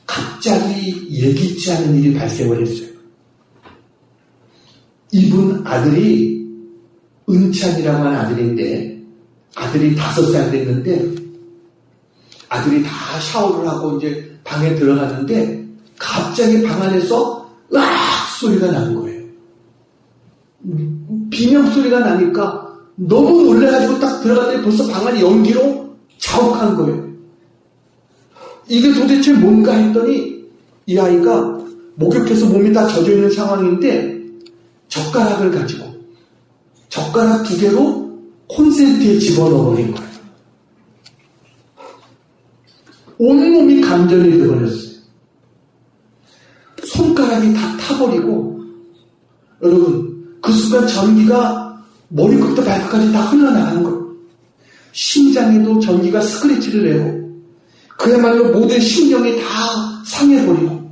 갑자기 예기치 않은 일이 발생을 했어요. 이분 아들이 은찬이라고 하는 아들인데, 아들이 5살 됐는데 아들이 다 샤워를 하고 이제 방에 들어갔는데 갑자기 방 안에서 으악 소리가 나는 거예요. 비명 소리가 나니까 너무 놀래가지고 딱 들어갔더니 벌써 방 안이 연기로 자욱한 거예요. 이게 도대체 뭔가 했더니 이 아이가 목욕해서 몸이 다 젖어있는 상황인데 젓가락을 가지고 젓가락 2개로 콘센트에 집어넣어버린 거예요. 온몸이 감전이 되어버렸어요. 손가락이 다 타버리고, 여러분 그 순간 전기가 머리끝부터 발끝까지 다 흘러나가는 거예요. 심장에도 전기가 스크래치를 내고 그야말로 모든 신경이 다 상해버리고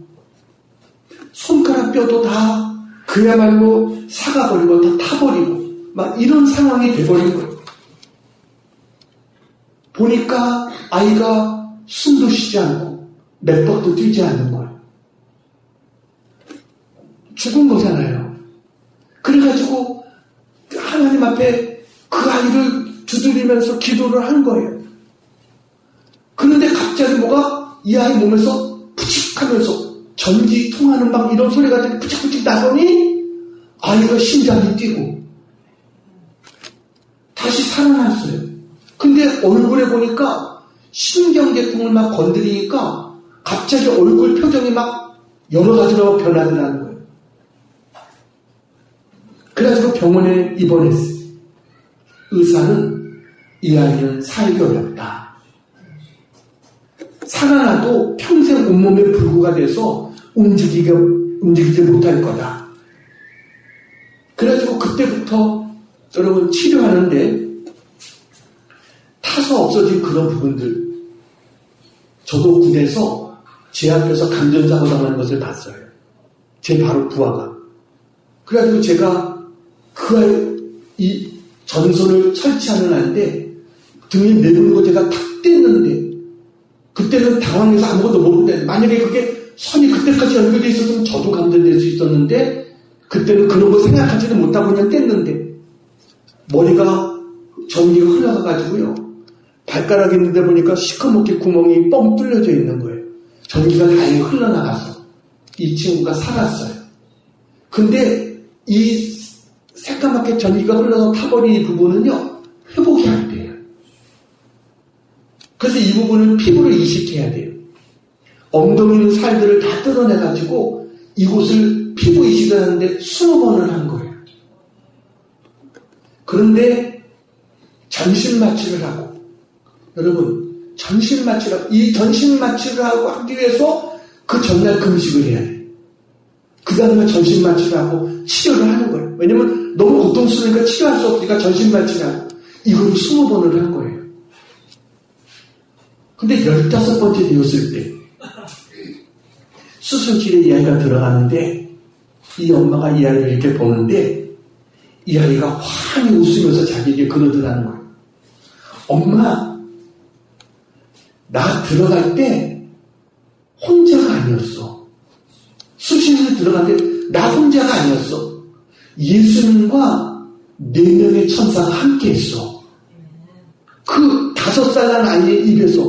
손가락 뼈도 다 그야말로 사가버리고 다 타버리고 막 이런 상황이 돼버린 거예요. 보니까 아이가 숨도 쉬지 않고 맥박도 뛰지 않는 거예요. 죽은 거잖아요. 그래가지고 하나님 앞에 그 아이를 두드리면서 기도를 한 거예요. 그런데 갑자기 뭐가 이 아이 몸에서 푸직하면서 전기 통하는 막 이런 소리가 푸직푸직 나더니 아이가 심장이 뛰고 다시 살아났어요. 근데 얼굴에 보니까 신경계통을 막 건드리니까 갑자기 얼굴 표정이 막 여러 가지로 변하더라는 거예요. 그래가지고 병원에 입원했어요. 의사는 이 아이는 살기 어렵다. 살아나도 평생 온몸에 불구가 돼서 움직이지 못할 거다. 그래가지고 그때부터 여러분 치료하는데 타서 없어진 그런 부분들, 저도 군에서 제 앞에서 감전사고 당하는 것을 봤어요. 제 바로 부하가. 그래가지고 제가 이 전선을 설치하는 한데 등에 내부는 거 제가 탁 뗐는데 그때는 당황해서 아무것도 모르는데 만약에 그게 선이 그때까지 연결되어 있었으면 저도 감전될 수 있었는데 그때는 그런 거 생각하지도 못하고 그냥 뗐는데 머리가 전기가 흘러가가지고요. 발가락 있는데 보니까 시커멓게 구멍이 뻥 뚫려져 있는 거예요. 전기가 다행히 흘러나가서 이 친구가 살았어요. 근데 이 새까맣게 전기가 흘러서 타버린 이 부분은요, 회복이 안 돼요. 그래서 이 부분을 피부로 이식해야 돼요. 엉덩이 있는 살들을 다 뜯어내가지고 이곳을 피부 이식을 하는데 20번을 한 거예요. 그런데 전신마취를 하고, 여러분, 이 전신마취를 하기 위해서 그 전날 금식을 해야 돼요. 그 다음에 전신마취를 하고 치료를 하는 거예요. 왜냐면 너무 고통스러우니까 치료할 수 없으니까 전신마취를 하고, 이걸 20번을 한 거예요. 근데 15번째 되었을 때, 수술실에 이 아이가 들어가는데, 이 엄마가 이 아이를 이렇게 보는데, 이 아이가 환히 웃으면서 자기에게 그러더라는 거예요. 엄마, 나 들어갈 때 혼자가 아니었어. 수술실에 들어갔는데 나 혼자가 아니었어. 예수님과 4명의 천사가 함께 했어. 그 5살 난 아이의 입에서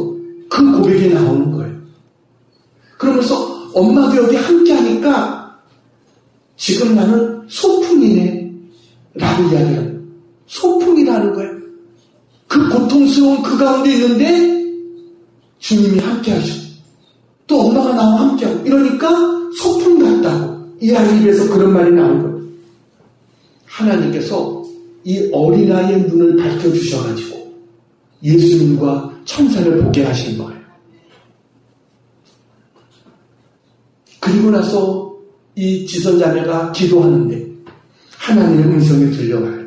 그 고백이 나오는 거예요. 그러면서 엄마도 여기 함께 하니까 지금 나는 소풍이네 라고 이야기해요. 소풍이라는 거예요. 그 고통스러운 그 가운데 있는데 주님이 함께 하시고 또 엄마가 나와 함께 하고 이러니까 소풍 같다고 이 아이 입에서 그런 말이 나온 거예요. 하나님께서 이 어린아이의 눈을 밝혀주셔가지고 예수님과 천사를 보게 하신 거예요. 그리고 나서 이 지선자매가 기도하는데 하나님의 음성이 들려와요.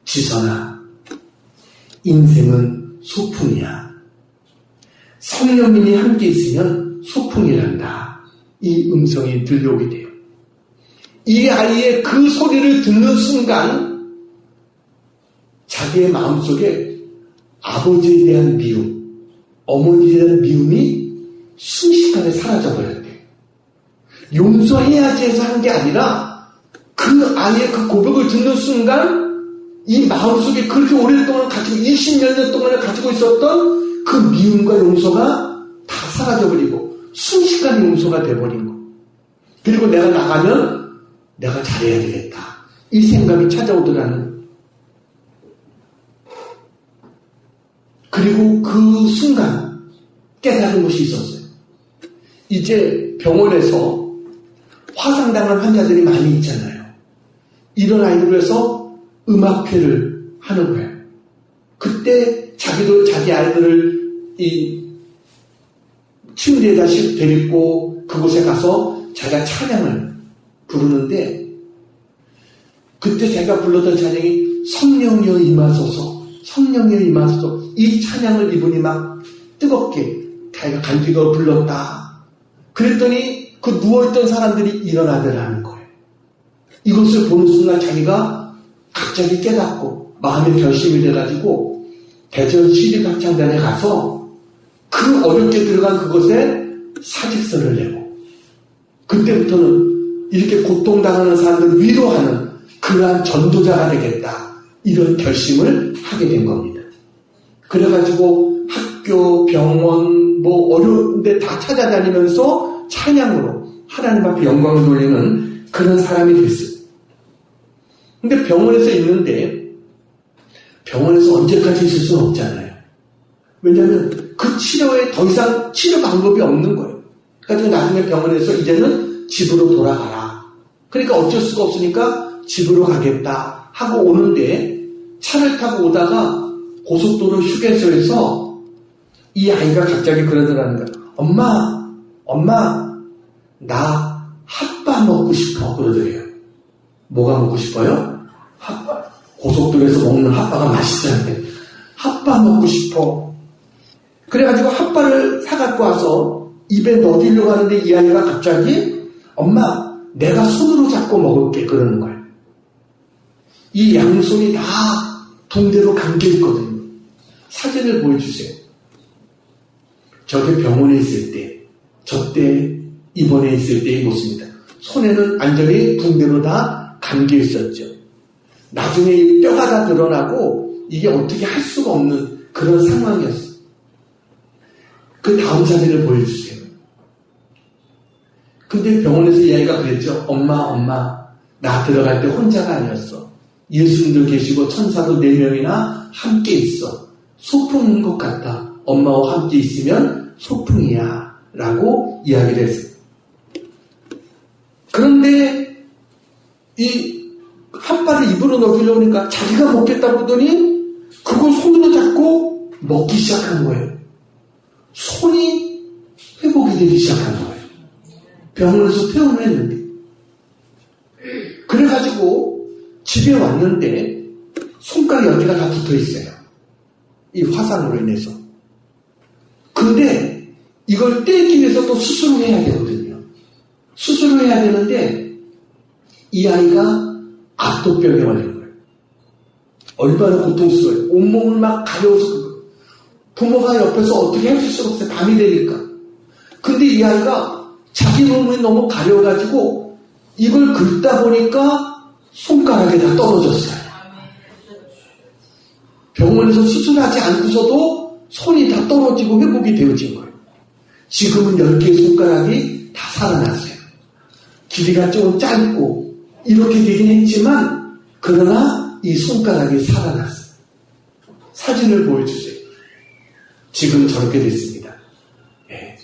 지선아, 인생은 소풍이야. 성령님이 함께 있으면 소풍이란다. 이 음성이 들려오게 돼요. 이 아이의 그 소리를 듣는 순간 자기의 마음속에 아버지에 대한 미움, 어머니에 대한 미움이 순식간에 사라져버렸대요. 용서해야지 해서 한 게 아니라 그 아이의 그 고백을 듣는 순간 이 마음속에 그렇게 오랫동안 가지고 20몇 년 동안에 가지고 있었던 그 미움과 용서가 다 사라져버리고 순식간에 용서가 돼버린 거. 그리고 내가 나가면 내가 잘해야 되겠다. 이 생각이 찾아오더라는. 그리고 그 순간 깨달은 것이 있었어요. 이제 병원에서 화상당한 환자들이 많이 있잖아요. 이런 아이들을 위해서 음악회를 하는 거예요. 그때 자기도 자기 아이들을 이 침대에다 데리고 그곳에 가서 자기가 찬양을 부르는데 그때 제가 불렀던 찬양이 성령이여 임하소서, 성령이여 임하소서. 이 찬양을 이분이 막 뜨겁게 자기가 간직어 불렀다. 그랬더니 그 누워있던 사람들이 일어나더라는 거예요. 이것을 보는 순간 자기가 갑자기 깨닫고 마음의 결심이 돼가지고 대전 시립학창단에 가서 그 어렵게 들어간 그곳에 사직서를 내고 그때부터는 이렇게 고통당하는 사람들을 위로하는 그러한 전도자가 되겠다. 이런 결심을 하게 된 겁니다. 그래가지고 학교, 병원, 뭐 어려운 데 다 찾아다니면서 찬양으로 하나님 앞에 영광을 돌리는 그런 사람이 됐어요. 근데 병원에서 있는데 병원에서 언제까지 있을 수는 없잖아요. 왜냐하면 그 치료에 더 이상 치료 방법이 없는 거예요. 그래서 나중에 병원에서 이제는 집으로 돌아가라. 그러니까 어쩔 수가 없으니까 집으로 가겠다 하고 오는데 차를 타고 오다가 고속도로 휴게소에서 이 아이가 갑자기 그러더라는 거예요. 엄마, 나 핫바 먹고 싶어. 그러더래요. 뭐가 먹고 싶어요? 핫바. 고속도로에서 먹는 핫바가 맛있다는데 핫바 먹고 싶어. 그래가지고 핫바를 사갖고 와서 입에 넣어주려고 하는데 이 아이가 갑자기 엄마, 내가 손으로 잡고 먹을게. 그러는 거예요. 이 양손이 다 붕대로 감겨있거든요. 사진을 보여주세요. 저게 병원에 있을 때, 저때 입원해 있을 때의 모습입니다. 손에는 완전히 붕대로 다 감겨 있었죠. 나중에 뼈가 다 드러나고 이게 어떻게 할 수가 없는 그런 상황이었어요. 그 다음 사진을 보여주세요. 근데 병원에서 이 아이가 그랬죠. 엄마, 나 들어갈 때 혼자가 아니었어. 예수님도 계시고 천사도 4명이나 함께 있어. 소풍인 것 같아. 엄마와 함께 있으면 소풍이야. 라고 이야기를 했어요. 그런데 이 한 발을 입으로 넣으려고 하니까 자기가 먹겠다고 하더니 그걸 손으로 잡고 먹기 시작한 거예요. 손이 회복이 되기 시작한 거예요. 병원에서 퇴원을 했는데. 그래가지고 집에 왔는데 손가락 여기가 다 붙어 있어요. 이 화상으로 인해서. 근데 이걸 떼기 위해서 또 수술을 해야 되거든요. 수술을 해야 되는데 이 아이가 압도병에 걸린 거예요. 얼마나 고통스러워요. 온몸을 막 가려워서 부모가 옆에서 어떻게 해줄 수가 없어요. 밤이 되니까. 근데 이 아이가 자기 몸이 너무 가려워가지고 이걸 긁다 보니까 손가락에 다 떨어졌어요. 병원에서 수술하지 않고서도 손이 다 떨어지고 회복이 되어진 거예요. 지금은 10개의 손가락이 다 살아났어요. 길이가 좀 짧고 이렇게 되긴 했지만 그러나 이 손가락이 살아났어요. 사진을 보여주세요. 지금 저렇게 됐습니다. 네.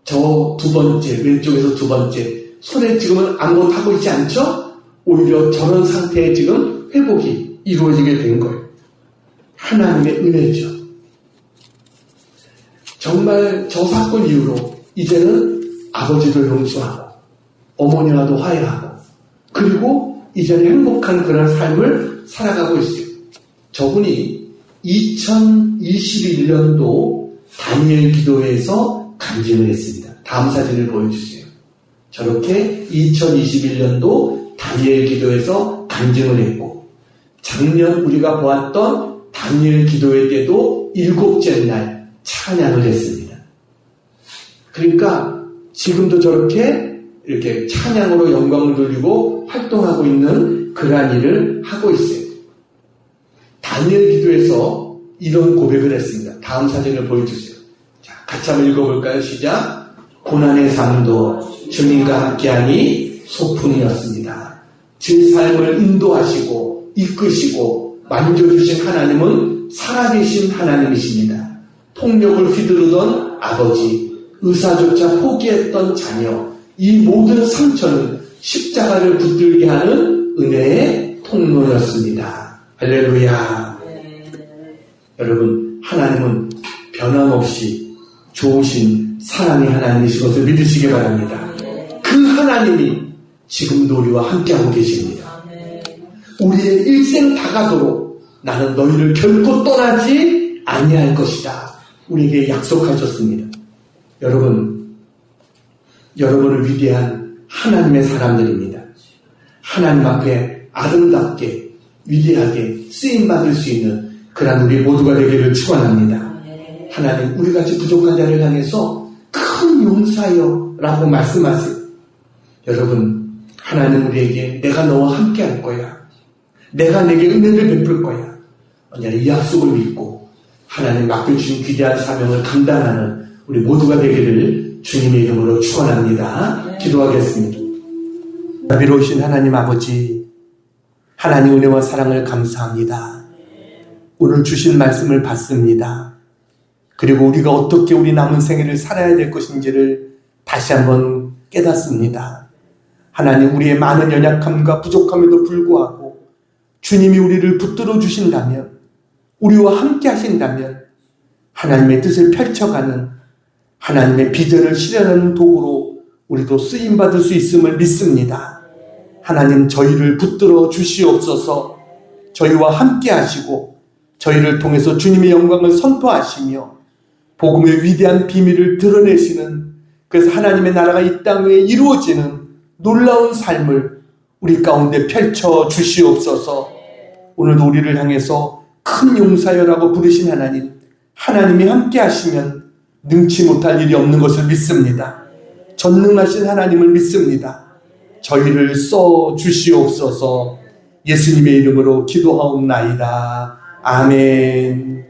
저 두 번째, 왼쪽에서 두 번째 손에 지금은 아무것도 하고 있지 않죠? 오히려 저런 상태에 지금 회복이 이루어지게 된 거예요. 하나님의 은혜죠. 정말 저 사건 이후로 이제는 아버지도 용서하고 어머니와도 화해하고 그리고 이제는 행복한 그런 삶을 살아가고 있어요. 저분이 2021년도 다니엘 기도회에서 간증을 했습니다. 다음 사진을 보여주세요. 저렇게 2021년도 다니엘 기도회에서 간증을 했고 작년 우리가 보았던 다니엘 기도회 때도 7째 날 찬양을 했습니다. 그러니까 지금도 저렇게 이렇게 찬양으로 영광을 돌리고 활동하고 있는 그러한 일을 하고 있어요. 다니엘 기도에서 이런 고백을 했습니다. 다음 사진을 보여주세요. 자, 같이 한번 읽어볼까요? 시작. 고난의 삶도 주님과 함께하니 소풍이었습니다. 제 삶을 인도하시고 이끄시고 만져주신 하나님은 살아계신 하나님이십니다. 폭력을 휘두르던 아버지, 의사조차 포기했던 자녀, 이 모든 상처는 십자가를 붙들게 하는 은혜의 통로였습니다. 할렐루야. 여러분, 하나님은 변함없이 좋으신 사랑의 하나님이신 것을 믿으시기 바랍니다. 그 하나님이 지금도 우리와 함께하고 계십니다. 우리의 일생 다 가도록 나는 너희를 결코 떠나지 아니할 것이다. 우리에게 약속하셨습니다. 여러분은 위대한 하나님의 사람들입니다. 하나님 앞에 아름답게 위대하게 쓰임받을 수 있는 그런 우리 모두가 되기를 축원합니다. 하나님 우리같이 부족한 자를 향해서 큰 용사여 라고 말씀하세요. 여러분 하나님 우리에게 내가 너와 함께 할 거야. 내가 내게 은혜를 베풀 거야. 이 약속을 믿고 하나님 맡겨주신 귀대한 사명을 감당하는 우리 모두가 되기를 주님의 이름으로 축원합니다. 기도하겠습니다. 자비로우신 하나님 아버지, 하나님 은혜와 사랑을 감사합니다. 오늘 주신 말씀을 받습니다. 그리고 우리가 어떻게 우리 남은 생애를 살아야 될 것인지를 다시 한번 깨닫습니다. 하나님 우리의 많은 연약함과 부족함에도 불구하고 주님이 우리를 붙들어 주신다면, 우리와 함께 하신다면 하나님의 뜻을 펼쳐가는 하나님의 비전을 실현하는 도구로 우리도 쓰임받을 수 있음을 믿습니다. 하나님 저희를 붙들어 주시옵소서. 저희와 함께 하시고 저희를 통해서 주님의 영광을 선포하시며 복음의 위대한 비밀을 드러내시는, 그래서 하나님의 나라가 이 땅 위에 이루어지는 놀라운 삶을 우리 가운데 펼쳐 주시옵소서. 오늘도 우리를 향해서 큰 용사여라고 부르신 하나님, 하나님이 함께 하시면 능치 못할 일이 없는 것을 믿습니다. 전능하신 하나님을 믿습니다. 저희를 써 주시옵소서. 예수님의 이름으로 기도하옵나이다. 아멘.